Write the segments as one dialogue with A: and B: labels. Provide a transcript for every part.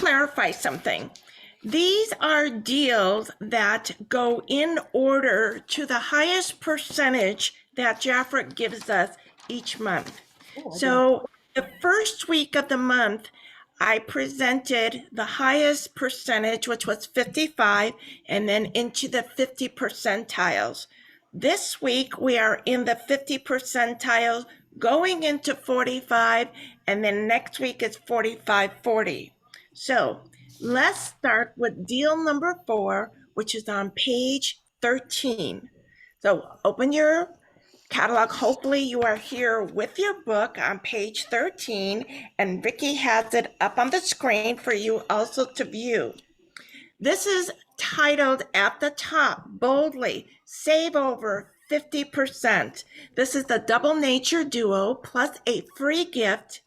A: clarify something. These are deals that go in order to the highest percentage that Jafra gives us each month. So the first week of the month, I presented the highest percentage, which was 55, and then into the 50 percentiles. This week, we are in the 50 percentiles, going into 45, and then next week is 45, 40. So let's start with deal number 4, which is on page 13. So open your catalog. Hopefully you are here with your book on page 13, and Vicki has it up on the screen for you also to view. This is titled at the top boldly, save over 50%. This is the Double Nature Duo plus a free gift,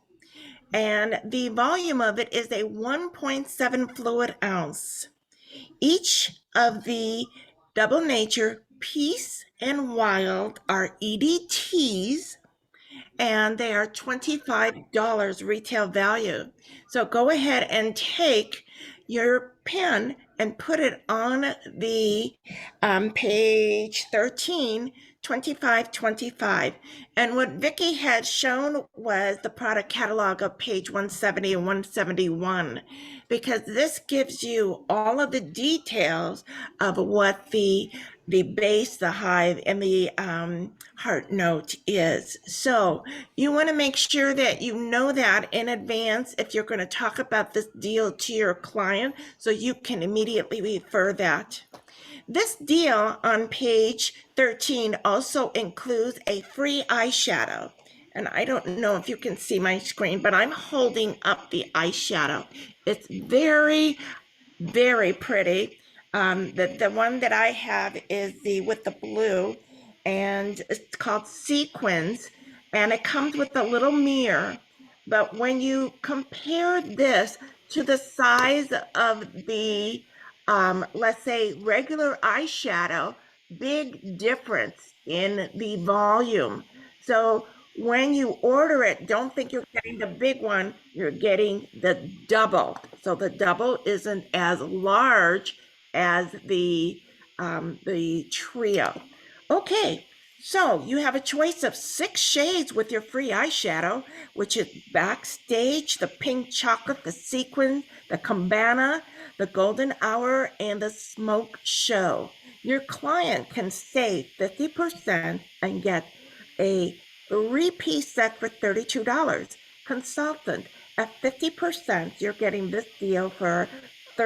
A: and the volume of it is a 1.7 fluid ounce. Each of the Double Nature Peace and Wild are EDTs, and they are $25 retail value. So go ahead and take your pen and put it on the page 13, 2525. And what Vicki had shown was the product catalog of page 170 and 171, because this gives you all of the details of what the base, the hive, and the heart note is. So you want to make sure that you know that in advance if you're going to talk about this deal to your client, so you can immediately refer that. This deal on page 13 also includes a free eyeshadow. And I don't know if you can see my screen, but I'm holding up the eyeshadow. It's very, very pretty. The one that I have is the with the blue, and it's called Sequins, and it comes with a little mirror. But when you compare this to the size of the, let's say, regular eyeshadow, big difference in the volume. So when you order it, don't think you're getting the big one, you're getting the double. So the double isn't as large as the trio. Okay, so you have a choice of 6 shades with your free eyeshadow, which is Backstage, the Pink Chocolate, the Sequin, the Cabana, the Golden Hour, and the Smoke Show. Your client can save 50% and get a 3-piece set for $32. Consultant, at 50%, you're getting this deal for it's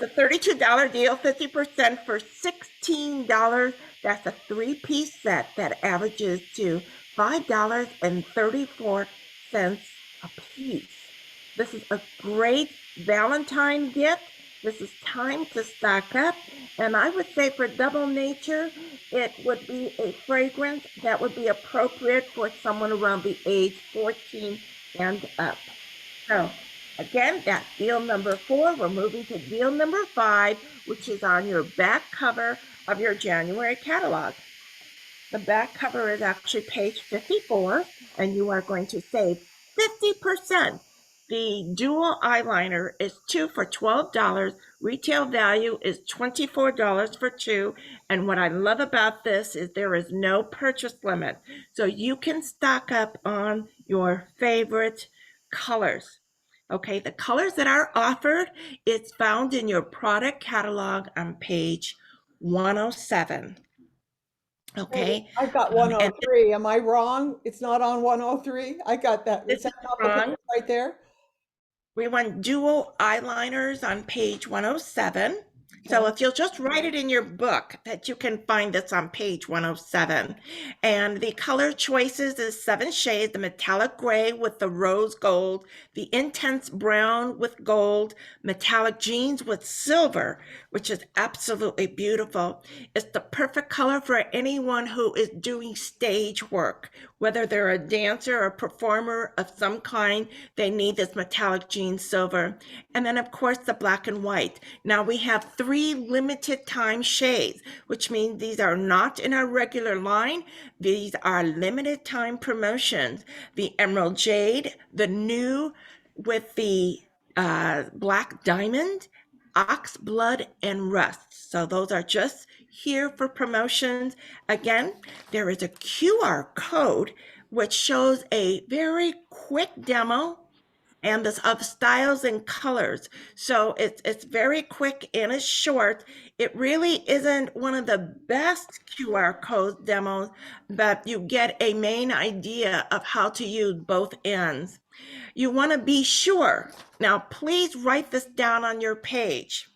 A: a $32 deal, 50% for $16. That's a 3-piece set that averages to $5.34 a piece. This is a great Valentine gift. This is time to stock up. And I would say for Double Nature, it would be a fragrance that would be appropriate for someone around the age 14 and up. So again, that's deal number 4. We're moving to deal number 5, which is on your back cover of your January catalog. The back cover is actually page 54, and you are going to save 50%. The dual eyeliner is 2 for $12. Retail value is $24 for 2. And what I love about this is there is no purchase limit. So you can stock up on your favorite colors. Okay, the colors that are offered is found in your product catalog on page 107. Okay.
B: I've got 103. Am I wrong? It's not on 103? I got that.
A: This
B: Is that
A: is
B: not the
A: wrong.
B: page right there?
A: We want dual eyeliners on page 107. So if you'll just write it in your book that you can find this on page 107. And the color choices is 7 shades, the metallic gray with the rose gold, the intense brown with gold, metallic jeans with silver, which is absolutely beautiful. It's the perfect color for anyone who is doing stage work, whether they're a dancer or performer of some kind, they need this metallic jean silver. And then of course the black and white. Now we have 3 limited time shades, which means these are not in our regular line. These are limited time promotions. The Emerald Jade, the new with the Black Diamond, Ox Blood, and Rust. So those are just here for promotions. Again, there is a QR code which shows a very quick demo and this of styles and colors. So it's very quick and it's short. It really isn't one of the best QR code demos, but you get a main idea of how to use both ends. You want to be sure. Now, please write this down on your page.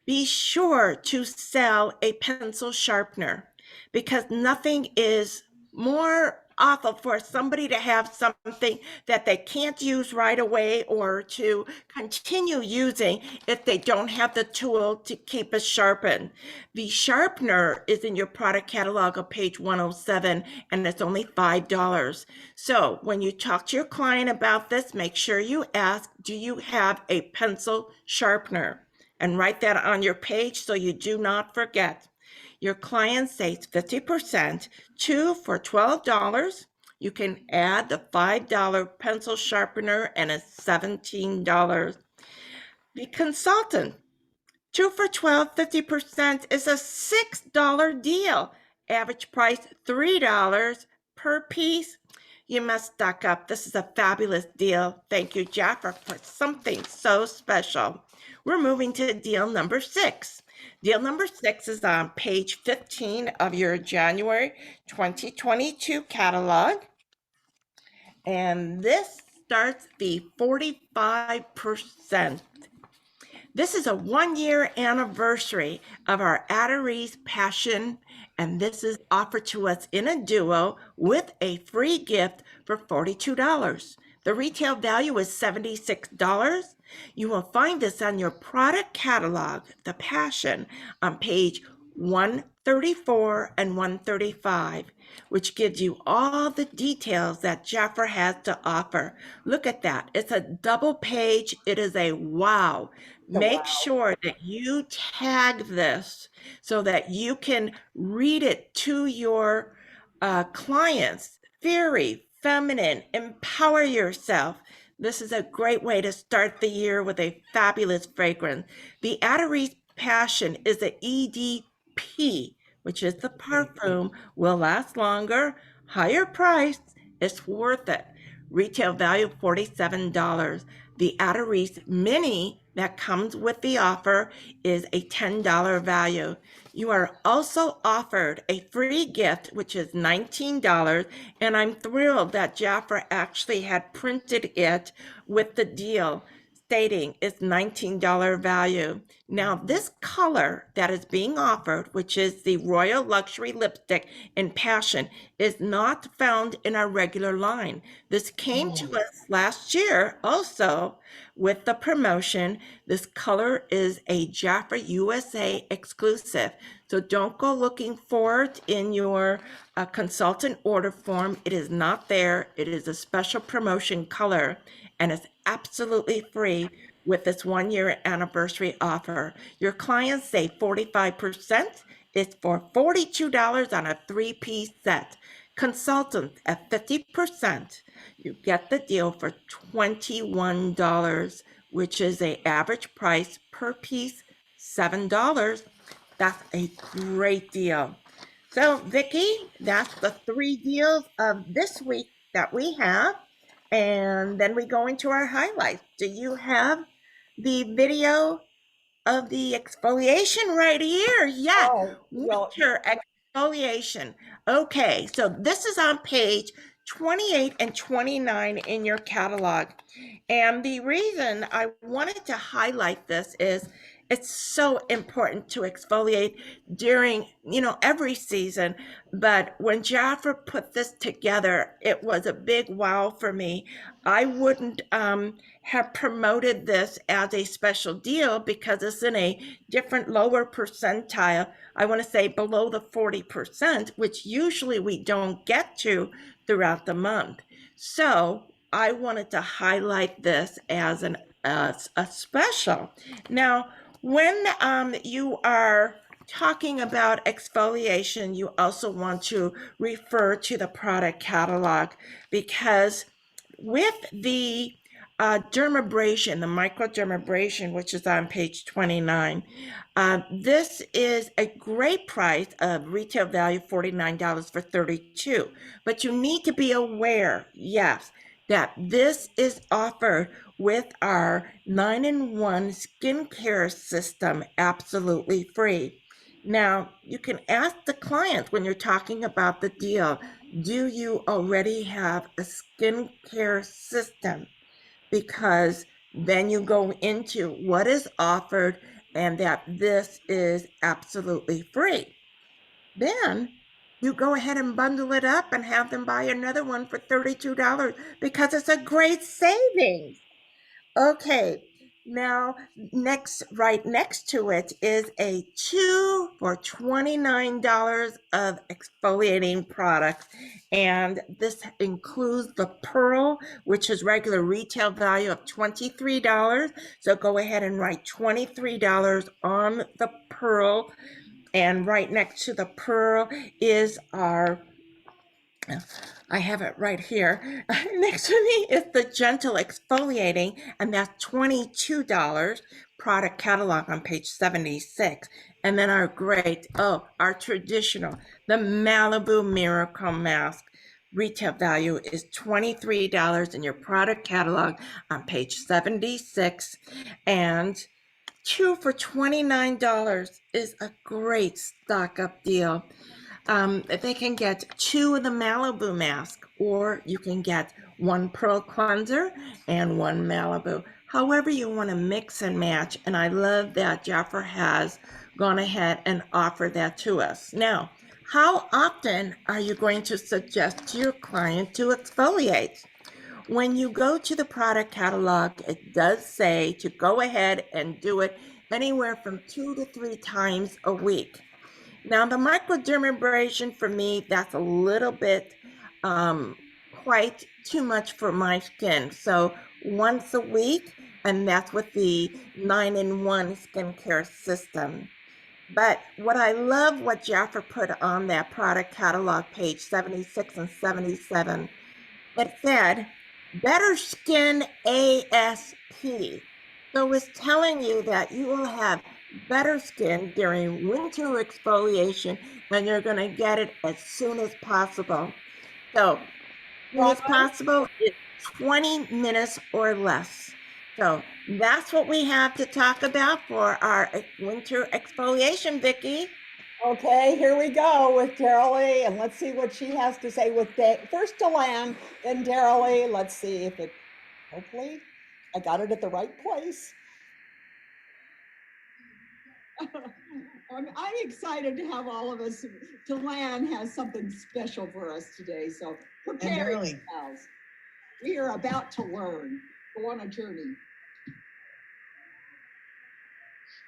A: Be sure to sell a pencil sharpener because nothing is more awful for somebody to have something that they can't use right away or to continue using if they don't have the tool to keep it sharpened. The sharpener is in your product catalog on page 107 and it's only $5. So when you talk to your client about this, make sure you ask, do you have a pencil sharpener? And write that on your page so you do not forget. Your client saves 50%, two for $12. You can add the $5 pencil sharpener and it's $17. The consultant, two for 12, 50% is a $6 deal. Average price $3 per piece. You must stock up. This is a fabulous deal. Thank you, Jaffer, for something so special. We're moving to deal number 6. Deal number 6 is on page 15 of your January 2022 catalog. And this starts the 45%. This is a 1-year anniversary of our Atterese Passion, and this is offered to us in a duo with a free gift for $42. The retail value is $76. You will find this on your product catalog, The Passion, on page 134 and 135, which gives you all the details that Jaffer has to offer. Look at that. It's a double page. It is a wow. Make sure that you tag this so that you can read it to your clients. Fairy, feminine, empower yourself. This is a great way to start the year with a fabulous fragrance. The Atterese Passion is an EDP, which is the perfume, will last longer, higher price, it's worth it. Retail value $47. The Atterese Mini that comes with the offer is a $10 value. You are also offered a free gift, which is $19, and I'm thrilled that Jaffer actually had printed it with the deal, stating it's $19 value. Now, this color that is being offered, which is the Royal Luxury Lipstick in Passion, is not found in our regular line. This came to us last year also with the promotion. This color is a Jaffa USA exclusive. So don't go looking for it in your consultant order form. It is not there. It is a special promotion color and it's absolutely free with this 1-year anniversary offer. Your clients save 45%. It's for $42 on a 3-piece set. Consultant at 50%. You get the deal for $21, which is an average price per piece $7. That's a great deal. So, Vicki, that's the 3 deals of this week that we have. And then we go into our highlights. Do you have the video of the exfoliation right here? Yeah, winter exfoliation. Okay, so this is on page 28 and 29 in your catalog. And the reason I wanted to highlight this is it's so important to exfoliate during, every season. But when Jaffer put this together, it was a big wow for me. I wouldn't have promoted this as a special deal because it's in a different lower percentile. I want to say below the 40%, which usually we don't get to throughout the month. So I wanted to highlight this as a special. Now, when you are talking about exfoliation, you also want to refer to the product catalog because with the dermabrasion, the microdermabrasion, which is on page 29. This is a great price of retail value, $49 for 32. But you need to be aware, yes, that this is offered with our 9-in-1 skincare system absolutely free. Now, you can ask the client when you're talking about the deal, do you already have a skincare system? Because then you go into what is offered and that this is absolutely free. Then you go ahead and bundle it up and have them buy another one for $32 because it's a great savings. Okay, now right next to it is a 2 for $29 of exfoliating products. And this includes the Pearl, which is regular retail value of $23. So go ahead and write $23 on the Pearl. And right next to the Pearl is our, I have it right here. Next to me is the Gentle Exfoliating, and that's $22. Product catalog on page 76. And then our our traditional, the Malibu Miracle Mask. Retail value is $23 in your product catalog on page 76. And 2 for $29 is a great stock up deal. They can get 2 of the Malibu mask, or you can get 1 Pearl cleanser and 1 Malibu. However you want to mix and match, and I love that Jaffer has gone ahead and offered that to us. Now, how often are you going to suggest to your client to exfoliate? When you go to the product catalog, it does say to go ahead and do it anywhere from 2 to 3 times a week. Now, the microdermabrasion for me, that's a little bit quite too much for my skin. So once a week, and that's with the 9-in-1 skincare system. But what I love what Jaffer put on that product catalog page 76 and 77, it said, better skin ASP. So it's telling you that you will have better skin during winter exfoliation and you're going to get it as soon as possible. So, as soon as possible, it's 20 minutes or less. So that's what we have to talk about for our winter exfoliation, Vicki.
B: Okay, here we go with Daryl, and let's see what she has to say with first Delan, then Daryl. Let's see if it, hopefully, I got it at the right place. I'm excited to have all of us. Delan has something special for us today, so prepare yourselves. We are about to learn, go on a journey.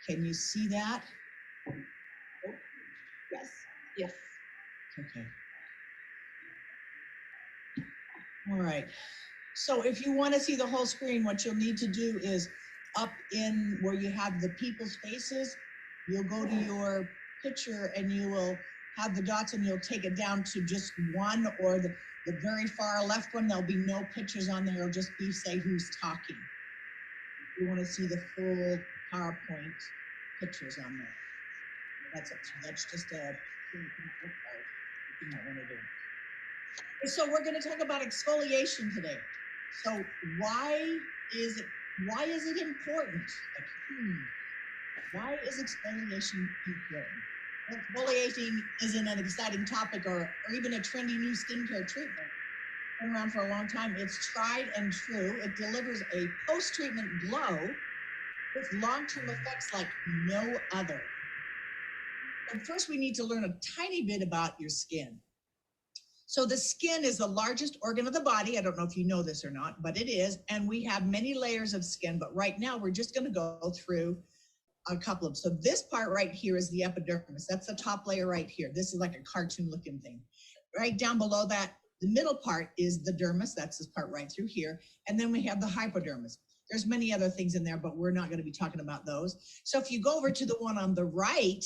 C: Can you see that?
B: Yes. Yes.
C: Okay. All right. So if you want to see the whole screen, what you'll need to do is up in where you have the people's faces, you'll go to your picture and you will have the dots and you'll take it down to just one, or the very far left one, there'll be no pictures on there. It'll just be say who's talking. You want to see the full PowerPoint pictures on there. That's it. That's just a thing you might want to do. So we're going to talk about exfoliation today. So why is it important? Why is exfoliation important? Exfoliating isn't an exciting topic or even a trendy new skincare treatment. Been around for a long time. It's tried and true. It delivers a post-treatment glow with long-term effects like no other. But first, we need to learn a tiny bit about your skin. So the skin is the largest organ of the body. I don't know if you know this or not, but it is. And we have many layers of skin. But right now, we're just going to go through a couple of them. So this part right here is the epidermis. That's the top layer right here. This is like a cartoon looking thing. Right down below that, the middle part is the dermis. That's this part right through here. And then we have the hypodermis. There's many other things in there, but we're not going to be talking about those. So if you go over to the one on the right,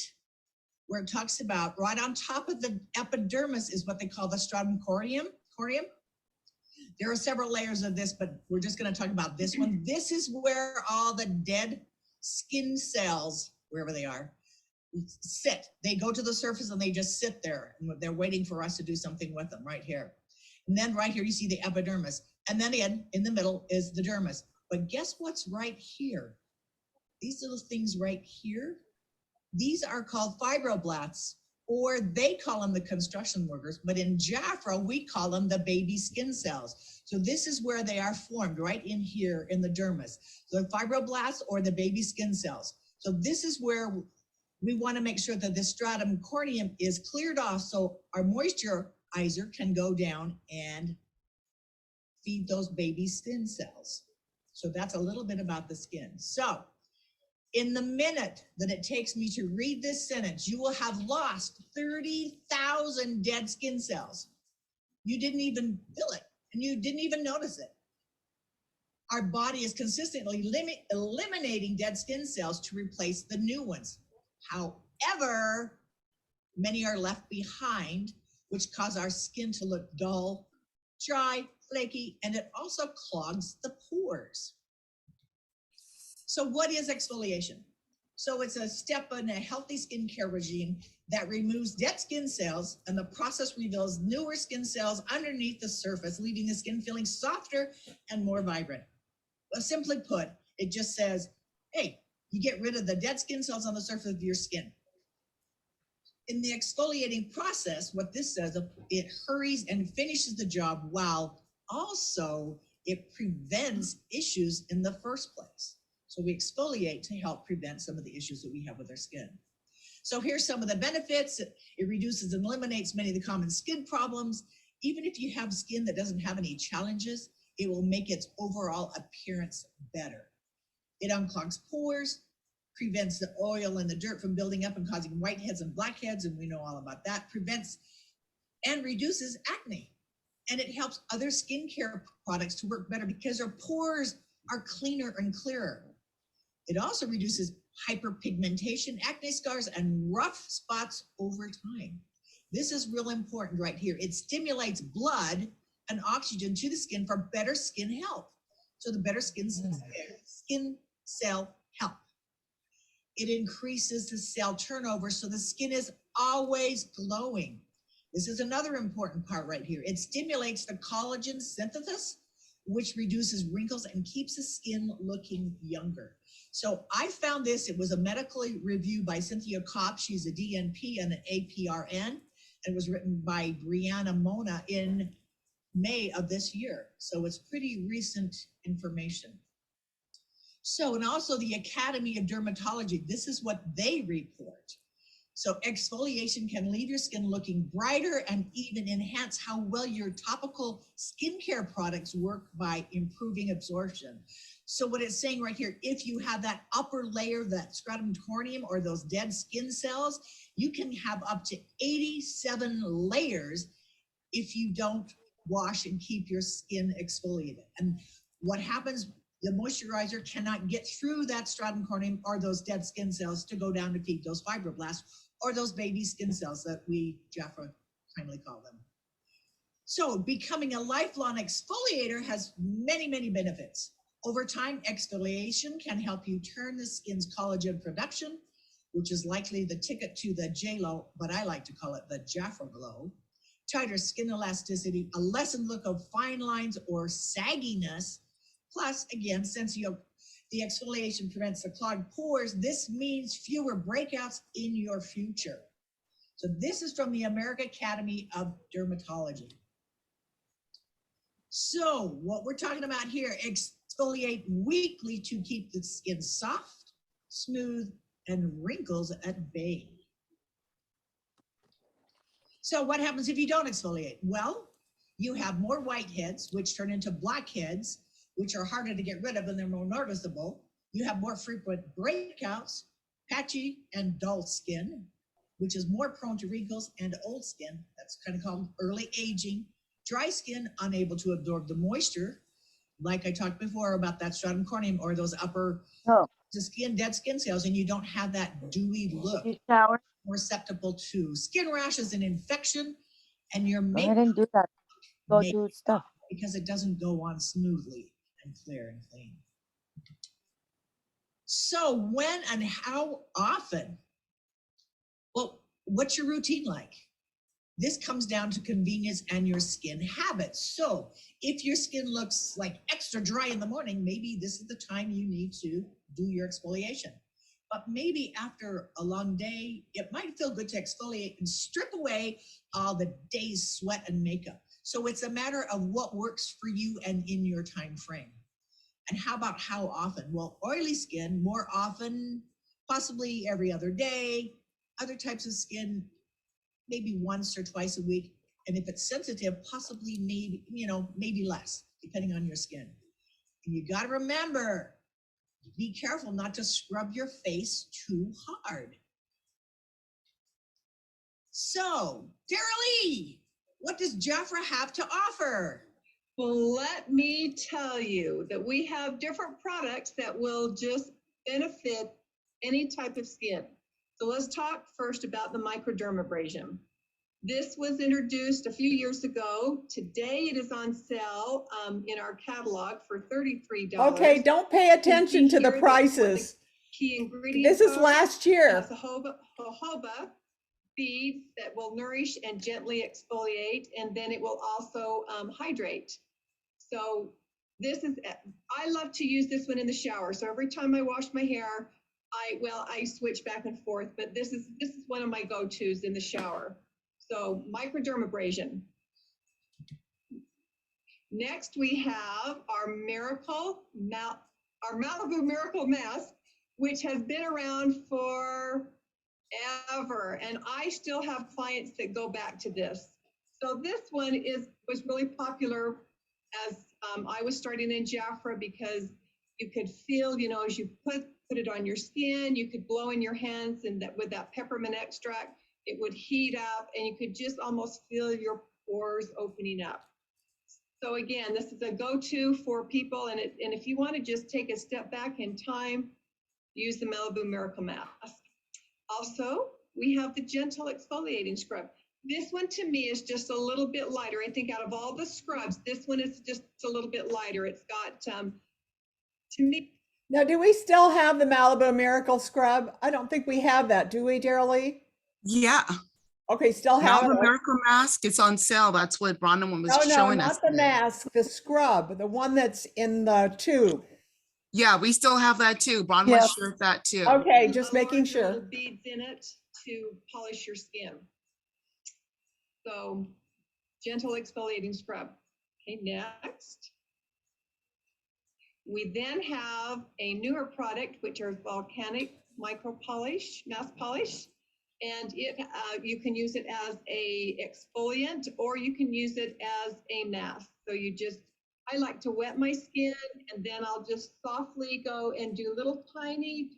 C: where it talks about right on top of the epidermis is what they call the stratum corneum. There are several layers of this, but we're just going to talk about this one. This is where all the dead skin cells, wherever they are, sit. They go to the surface and they just sit there, and they're waiting for us to do something with them right here. And then right here, you see the epidermis. And then again, in the middle is the dermis. But guess what's right here? These little things right here, these are called fibroblasts, or they call them the construction workers, but in Jafra, we call them the baby skin cells. So this is where they are formed, right in here in the dermis. So the fibroblasts or the baby skin cells. So this is where we want to make sure that the stratum corneum is cleared off so our moisturizer can go down and feed those baby skin cells. So that's a little bit about the skin. So in the minute that it takes me to read this sentence, you will have lost 30,000 dead skin cells. You didn't even feel it, and you didn't even notice it. Our body is consistently eliminating dead skin cells to replace the new ones. However, many are left behind, which cause our skin to look dull, dry, flaky, and it also clogs the pores. So what is exfoliation? So it's a step in a healthy skincare regime that removes dead skin cells, and the process reveals newer skin cells underneath the surface, leaving the skin feeling softer and more vibrant. But simply put, it just says, hey, you get rid of the dead skin cells on the surface of your skin. In the exfoliating process, what this says, it hurries and finishes the job while also it prevents issues in the first place. So we exfoliate to help prevent some of the issues that we have with our skin. So here's some of the benefits. It reduces and eliminates many of the common skin problems. Even if you have skin that doesn't have any challenges, it will make its overall appearance better. It unclogs pores, prevents the oil and the dirt from building up and causing whiteheads and blackheads, and we know all about that. Prevents and reduces acne. And it helps other skincare products to work better because our pores are cleaner and clearer. It also reduces hyperpigmentation, acne scars, and rough spots over time. This is real important right here. It stimulates blood and oxygen to the skin for better skin health. So the better skin cell health. It increases the cell turnover so the skin is always glowing. This is another important part right here. It stimulates the collagen synthesis, which reduces wrinkles and keeps the skin looking younger. So I found this, it was a medical review by Cynthia Kopp. She's a DNP and an APRN, and was written by Brianna Mona in May of this year. So it's pretty recent information. So, and also the Academy of Dermatology, this is what they report. So exfoliation can leave your skin looking brighter and even enhance how well your topical skincare products work by improving absorption. So what it's saying right here, if you have that upper layer, that stratum corneum or those dead skin cells, you can have up to 87 layers if you don't wash and keep your skin exfoliated. And what happens, the moisturizer cannot get through that stratum corneum or those dead skin cells to go down to feed those fibroblasts or those baby skin cells that we, Jafra, kindly call them. So becoming a lifelong exfoliator has many, many benefits. Over time, exfoliation can help you turn the skin's collagen production, which is likely the ticket to the J-Lo, but I like to call it the Jafra glow, tighter skin elasticity, a lessened look of fine lines or sagginess. Plus, again, since the exfoliation prevents the clogged pores, this means fewer breakouts in your future. So this is from the American Academy of Dermatology. So what we're talking about here, exfoliate weekly to keep the skin soft, smooth, and wrinkles at bay. So what happens if you don't exfoliate? Well, you have more whiteheads, which turn into blackheads, which are harder to get rid of and they're more noticeable. You have more frequent breakouts, patchy and dull skin, which is more prone to wrinkles, and old skin, that's kind of called early aging. Dry skin, unable to absorb the moisture, like I talked before about that stratum corneum or those upper dead skin cells, and you don't have that dewy look. More susceptible to skin rashes and infection, and your makeup.
D: Go ahead and do that. Go do stuff.
C: because it doesn't go on smoothly and clear and clean. So when and how often? Well, what's your routine like? This comes down to convenience and your skin habits. So if your skin looks like extra dry in the morning, maybe this is the time you need to do your exfoliation. But maybe after a long day, it might feel good to exfoliate and strip away all the day's sweat and makeup. So it's a matter of what works for you and in your time frame. And how about how often? Well, oily skin, more often, possibly every other day. Other types of skin, maybe once or twice a week. And if it's sensitive, possibly maybe less, depending on your skin. And you got to remember, be careful not to scrub your face too hard. So, Darrell, what does Jafra have to offer?
D: Well, let me tell you that we have different products that will just benefit any type of skin. So let's talk first about the microdermabrasion. This was introduced a few years ago. Today it is on sale in our catalog for $33.
B: Okay, don't pay attention to the prices.
D: Key ingredients.
B: This is last year.
D: Jojoba beads that will nourish and gently exfoliate, and then it will also hydrate. So this is, I love to use this one in the shower. So every time I wash my hair, I switch back and forth, but this is one of my go-tos in the shower. So microdermabrasion. Next, we have our Malibu Miracle Mask, which has been around forever, and I still have clients that go back to this. So this one was really popular as I was starting in Jafra, because you could feel, as you put it on your skin, you could blow in your hands, and that with that peppermint extract, it would heat up, and you could just almost feel your pores opening up. So again, this is a go-to for people, and if you want to just take a step back in time, use the Malibu Miracle Mask. Also, we have the Gentle Exfoliating Scrub. This one to me is just a little bit lighter. I think out of all the scrubs, this one is just a little bit lighter. It's got, to me.
B: Now, do we still have the Malibu Miracle Scrub? I don't think we have that. Do we, Darrell?
E: Yeah.
B: Okay, still have
E: Malibu
B: it.
E: Miracle Mask, it's on sale. That's what Bronwyn was
B: No,
E: showing us.
B: not the
E: today.
B: mask, the scrub, the one that's in the tube.
E: Yeah, we still have that too. Bronwyn
B: Yes.
E: shared that too.
B: Okay, just
D: A
B: making
D: larger
B: sure.
D: little beads in it to polish your skin. So, Gentle Exfoliating Scrub. Okay, next. We then have a newer product, which are Volcanic Micro Polish, Mask Polish. And you can use it as a exfoliant, or you can use it as a mask. So I like to wet my skin, and then I'll just softly go and do little tiny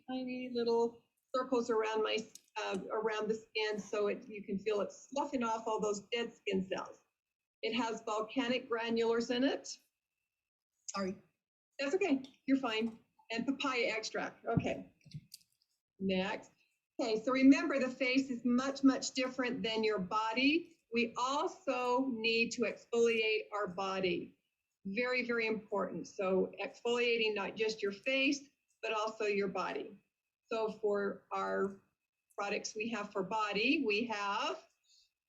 D: little circles around around the skin, so you can feel it sloughing off all those dead skin cells. It has volcanic granulars in it. Sorry, that's okay, you're fine. And papaya extract. Okay, next. Okay, so remember, the face is much, much different than your body. We also need to exfoliate our body. Very, very important. So exfoliating not just your face, but also your body. So for our products we have for body, we have,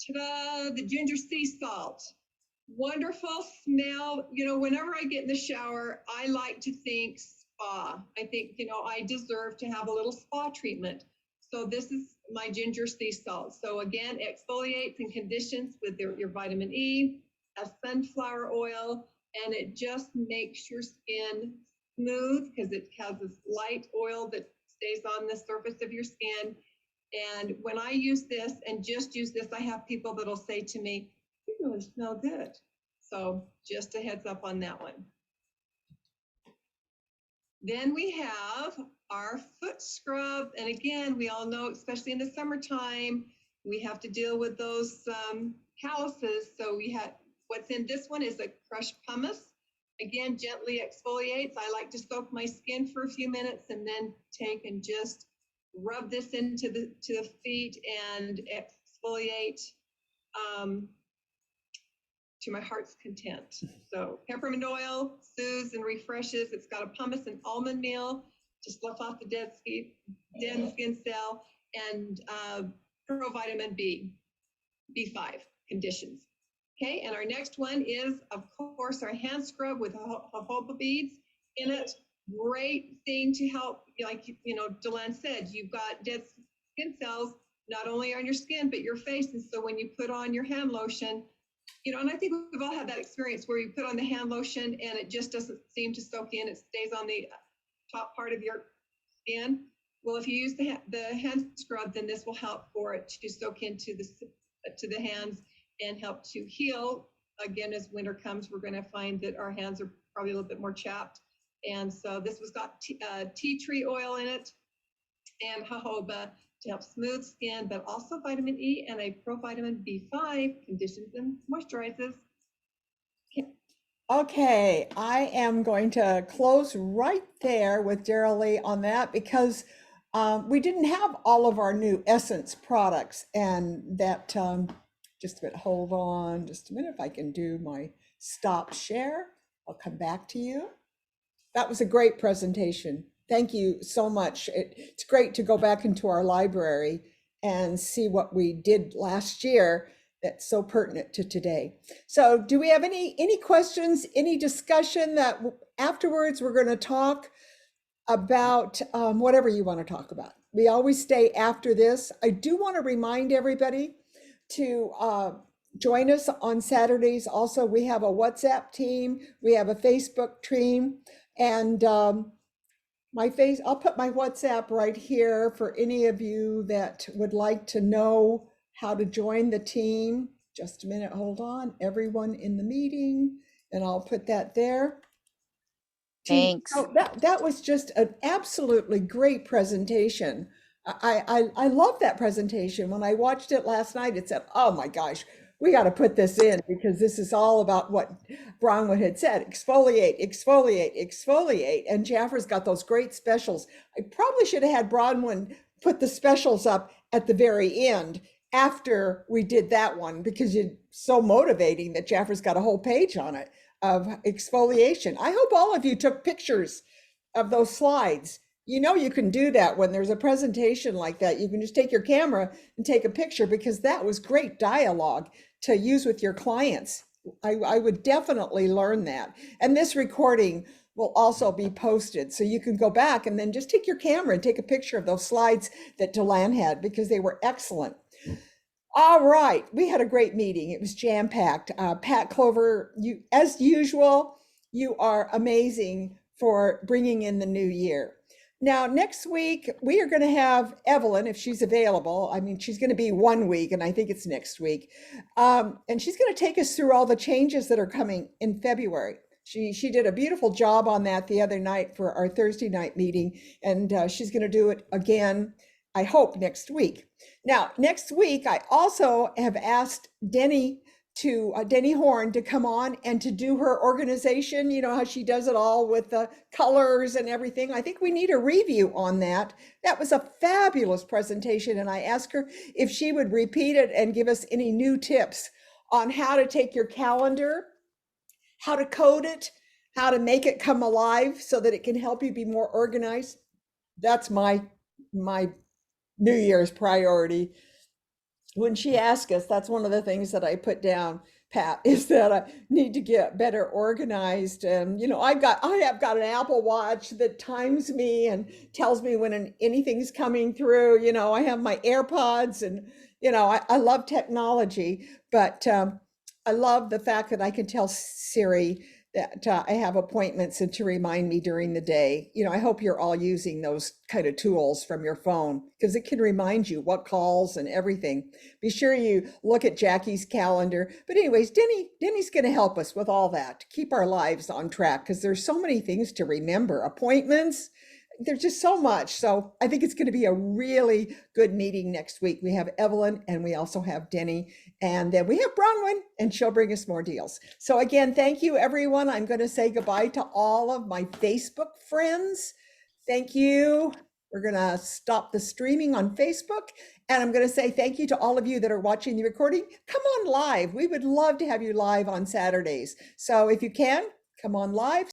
D: ta-da, the ginger sea salt. Wonderful smell. Whenever I get in the shower, I like to think spa. I think, I deserve to have a little spa treatment. So this is my ginger sea salt. So again, exfoliates and conditions with your vitamin E, a sunflower oil, and it just makes your skin smooth because it has this light oil that stays on the surface of your skin. And when I use this and just use this, I have people that'll say to me, "You really smell good." So just a heads up on that one. Then we have our foot scrub. And again, we all know, especially in the summertime, we have to deal with those calluses. So what's in this one is a crushed pumice. Again, gently exfoliates. I like to soak my skin for a few minutes and then take and just rub this into the feet and exfoliate to my heart's content. So peppermint oil soothes and refreshes. It's got a pumice and almond meal to slough off the dead skin cell, and provitamin B5 conditions. Okay, and our next one is, of course, our hand scrub with jojoba beads in it. Great thing to help, like, Delanne said, you've got dead skin cells, not only on your skin, but your face. And so when you put on your hand lotion, and I think we've all had that experience where you put on the hand lotion and it just doesn't seem to soak in. It stays on the top part of your skin. Well, if you use the hand scrub, then this will help for it to soak into the hands and help to heal. Again, as winter comes, we're going to find that our hands are probably a little bit more chapped. And so this was got tea tree oil in it and jojoba to help smooth skin, but also vitamin E and a provitamin B5 conditions and moisturizes.
B: Okay, I am going to close right there with Daryl Lee on that because we didn't have all of our new Essence products, and that, just a bit, hold on just a minute. If I can do my stop share, I'll come back to you. That was a great presentation. Thank you so much. It's great to go back into our library and see what we did last year that's so pertinent to today. So do we have any questions, any discussion that afterwards we're going to talk about whatever you want to talk about? We always stay after this. I do want to remind everybody to join us on Saturdays. Also, we have a WhatsApp team. We have a Facebook team. And I'll put my WhatsApp right here for any of you that would like to know how to join the team. Just a minute, hold on. Everyone in the meeting, and I'll put that there.
F: Thanks.
B: So that was just an absolutely great presentation. I love that presentation. When I watched it last night, it said, oh my gosh, we got to put this in because this is all about what Bronwyn had said, exfoliate, exfoliate, exfoliate. And Jaffer's got those great specials. I probably should have had Bronwyn put the specials up at the very end after we did that one, because it's so motivating that Jaffer's got a whole page on it of exfoliation. I hope all of you took pictures of those slides. You can do that when there's a presentation like that. You can just take your camera and take a picture, because that was great dialogue to use with your clients. I would definitely learn that. And this recording will also be posted, so you can go back and then just take your camera and take a picture of those slides that Delanne had, because they were excellent. All right, we had a great meeting. It was jam-packed. Pat Clover, you, as usual, you are amazing for bringing in the new year. Now, next week, we are going to have Evelyn, if she's available. I mean, she's going to be 1 week, and I think it's next week. And she's going to take us through all the changes that are coming in February. She did a beautiful job on that the other night for our Thursday night meeting, and she's going to do it again, I hope, next week. Now, next week, I also have asked Denny Horn to come on and to do her organization. You know how she does it all with the colors and everything. I think we need a review on that. That was a fabulous presentation, and I asked her if she would repeat it and give us any new tips on how to take your calendar, how to code it, how to make it come alive so that it can help you be more organized. That's my New Year's priority. When she asked us, that's one of the things that I put down, Pat, is that I need to get better organized. And, I have got an Apple Watch that times me and tells me when anything's coming through. I have my AirPods, and, I love technology, but I love the fact that I can tell Siri that I have appointments and to remind me during the day. I hope you're all using those kind of tools from your phone, because it can remind you what calls and everything. Be sure you look at Jackie's calendar. But anyways, Denny's going to help us with all that to keep our lives on track, because there's so many things to remember. Appointments, there's just so much. So I think it's going to be a really good meeting next week. We have Evelyn, and we also have Denny, and then we have Bronwyn, and she'll bring us more deals. So again, thank you, everyone. I'm going to say goodbye to all of my Facebook friends. Thank you. We're going to stop the streaming on Facebook. And I'm going to say thank you to all of you that are watching the recording. Come on live. We would love to have you live on Saturdays. So if you can, come on live.